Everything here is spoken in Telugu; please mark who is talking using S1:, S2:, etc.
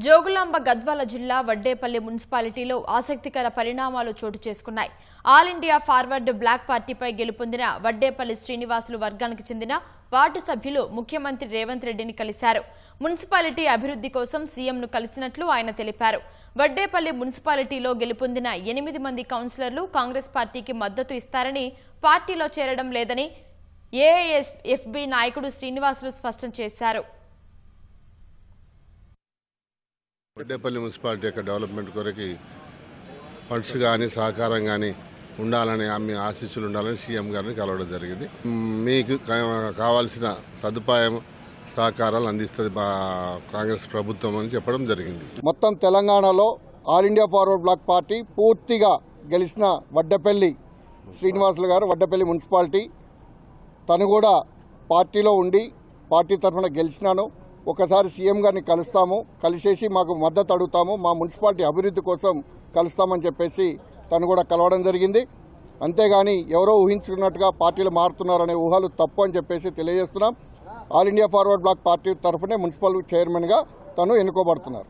S1: జోగులాంబ గద్వాల జిల్లా వడ్డేపల్లి మున్సిపాలిటీలో ఆసక్తికర పరిణామాలు చోటు చేసుకున్నాయి. ఆల్ ఇండియా ఫార్వర్డ్ బ్లాక్ పార్టీపై గెలుపొందిన వడ్డేపల్లి శ్రీనివాసులు వర్గానికి చెందిన వార్డు సభ్యులు ముఖ్యమంత్రి రేవంత్ రెడ్డిని కలిశారు. మున్సిపాలిటీ అభివృద్ధి కోసం సీఎంను కలిసినట్లు ఆయన తెలిపారు. వడ్డేపల్లి మున్సిపాలిటీలో గెలుపొందిన 8 మంది కౌన్సిలర్లు కాంగ్రెస్ పార్టీకి మద్దతు ఇస్తారని, పార్టీలో చేరడం లేదని ఏఐఎస్ఎఫ్బీ నాయకుడు శ్రీనివాసులు స్పష్టం చేశారు.
S2: వడ్డేపల్లి మున్సిపాలిటీ యొక్క డెవలప్మెంట్ కొరకు ఫండ్స్ కానీ సహకారం కానీ ఉండాలని ఆమె ఆశీస్సులు ఉండాలని సీఎం గారిని కలవడం జరిగింది. మీకు కావాల్సిన సదుపాయం సహకారాలు అందిస్తుంది మా కాంగ్రెస్ ప్రభుత్వం అని చెప్పడం జరిగింది.
S3: మొత్తం తెలంగాణలో All India forward black party పూర్తిగా గెలిచిన వడ్డేపల్లి శ్రీనివాసులు గారు వడ్డేపల్లి మున్సిపాలిటీ తను కూడా పార్టీలో ఉండి పార్టీ తరఫున గెలిచినాను. ఒకసారి సీఎం గారిని కలిసేసి మాకు మద్దతు అడుగుతాము, మా మున్సిపాలిటీ అభివృద్ధి కోసం కలుస్తామని చెప్పేసి తను కూడా కలవడం జరిగింది. అంతేగాని ఎవరో ఊహించుకున్నట్టుగా పార్టీలు మారుతున్నారనే ఊహలు తప్పు అని చెప్పేసి తెలియజేస్తున్నాం. All India forward black party తరఫునే మున్సిపల్ చైర్మన్గా తను ఎన్నుకోబడుతున్నారు.